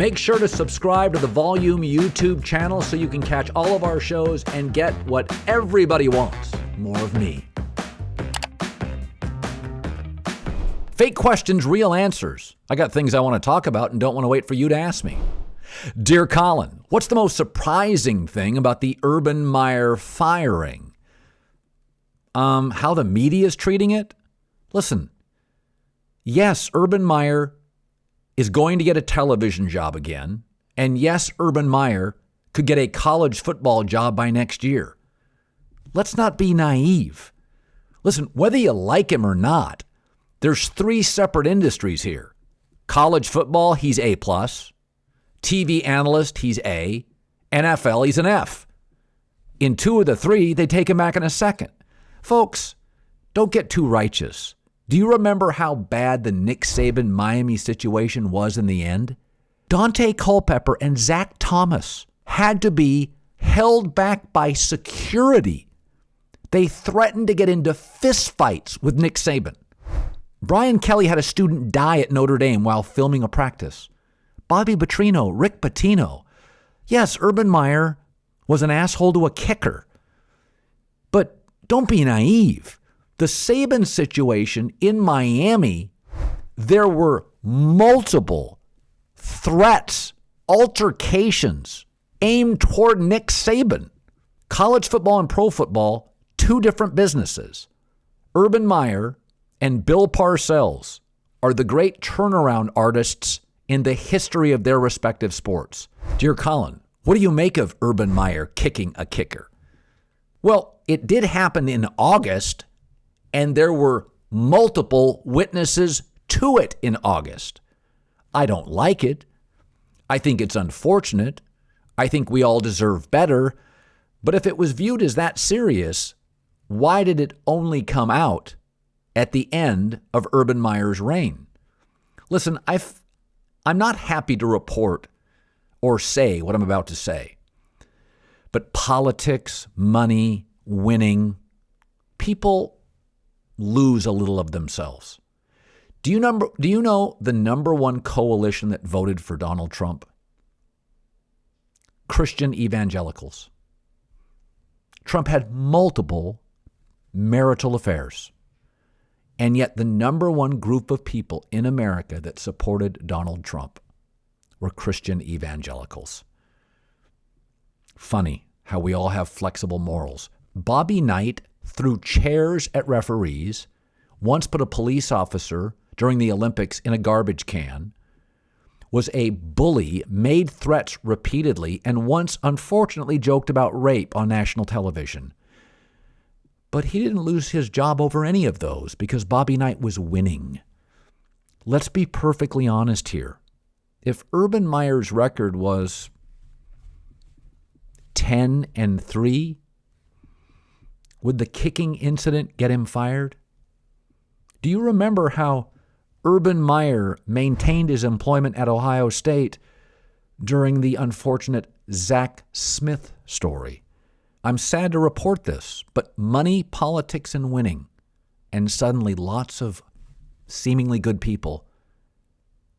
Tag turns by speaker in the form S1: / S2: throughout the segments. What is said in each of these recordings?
S1: Make sure to subscribe to the Volume YouTube channel so you can catch all of our shows and get what everybody wants, more of me. Fake questions, real answers. I got things I want to talk about and don't want to wait for you to ask me. Dear Colin, what's the most surprising thing about the Urban Meyer firing? How the media is treating it? Listen, yes, Urban Meyer is going to get a television job again. And yes, Urban Meyer could get a college football job by next year. Let's not be naive. Listen, whether you like him or not, there's three separate industries here. College football, he's A+. TV analyst, he's A. NFL, he's an F. In two of the three, they take him back in a second. Folks, don't get too righteous. Do you remember how bad the Nick Saban Miami situation was in the end? Dante Culpepper and Zach Thomas had to be held back by security. They threatened to get into fistfights with Nick Saban. Brian Kelly had a student die at Notre Dame while filming a practice. Bobby Petrino, Rick Pitino. Yes, Urban Meyer was an asshole to a kicker. But don't be naive. The Saban situation in Miami, there were multiple threats, altercations aimed toward Nick Saban. College football and pro football, two different businesses. Urban Meyer and Bill Parcells are the great turnaround artists in the history of their respective sports. Dear Colin, what do you make of Urban Meyer kicking a kicker? Well, it did happen in August, and there were multiple witnesses to it in August. I don't like it. I think it's unfortunate. I think we all deserve better. But if it was viewed as that serious, why did it only come out at the end of Urban Meyer's reign? Listen, I'm not happy to report or say what I'm about to say. But politics, money, winning, people lose a little of themselves. Do you know the number one coalition that voted for Donald Trump? Christian evangelicals. Trump had multiple marital affairs. And yet the number one group of people in America that supported Donald Trump were Christian evangelicals. Funny how we all have flexible morals. Bobby Knight threw chairs at referees, once put a police officer during the Olympics in a garbage can, was a bully, made threats repeatedly, and once unfortunately joked about rape on national television. But he didn't lose his job over any of those because Bobby Knight was winning. Let's be perfectly honest here. If Urban Meyer's record was 10-3, would the kicking incident get him fired? Do you remember how Urban Meyer maintained his employment at Ohio State during the unfortunate Zach Smith story? I'm sad to report this, but money, politics, and winning, and suddenly lots of seemingly good people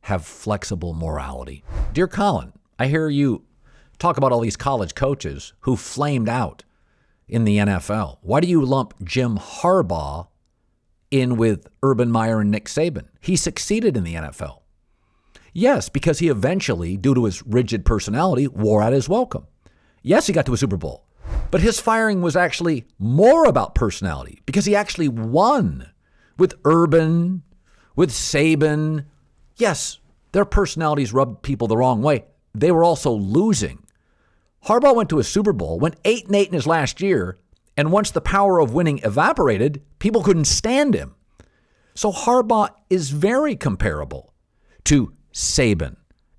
S1: have flexible morality. Dear Colin, I hear you talk about all these college coaches who flamed out in the NFL. Why do you lump Jim Harbaugh in with Urban Meyer and Nick Saban? He succeeded in the NFL. Yes, because he eventually, due to his rigid personality, wore out his welcome. Yes, he got to a Super Bowl. But his firing was actually more about personality because he actually won with Urban, with Saban. Yes, their personalities rubbed people the wrong way. They were also losing. Harbaugh went to a Super Bowl, went 8-8 in his last year, and once the power of winning evaporated, people couldn't stand him. So Harbaugh is very comparable to Saban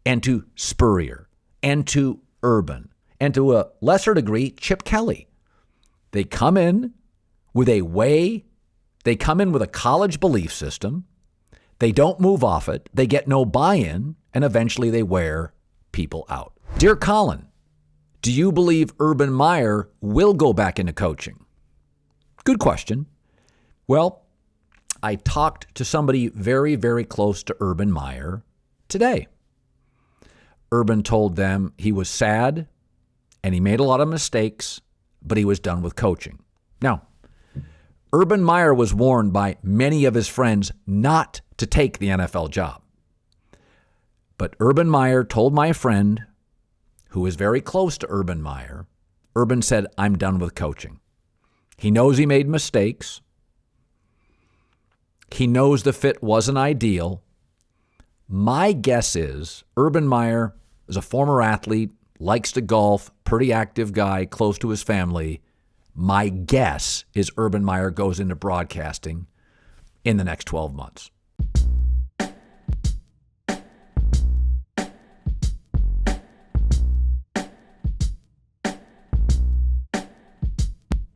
S1: and to Spurrier and to Urban and to a lesser degree, Chip Kelly. They come in with they come in with a college belief system. They don't move off it. They get no buy-in, and eventually they wear people out. Dear Colin, do you believe Urban Meyer will go back into coaching? Good question. Well, I talked to somebody very, very close to Urban Meyer today. Urban told them he was sad and he made a lot of mistakes, but he was done with coaching. Now, Urban Meyer was warned by many of his friends not to take the NFL job. But Urban Meyer told my friend, who is very close to Urban Meyer, Urban said, I'm done with coaching. He knows he made mistakes. He knows the fit wasn't ideal. My guess is Urban Meyer is a former athlete, likes to golf, pretty active guy, close to his family. My guess is Urban Meyer goes into broadcasting in the next 12 months.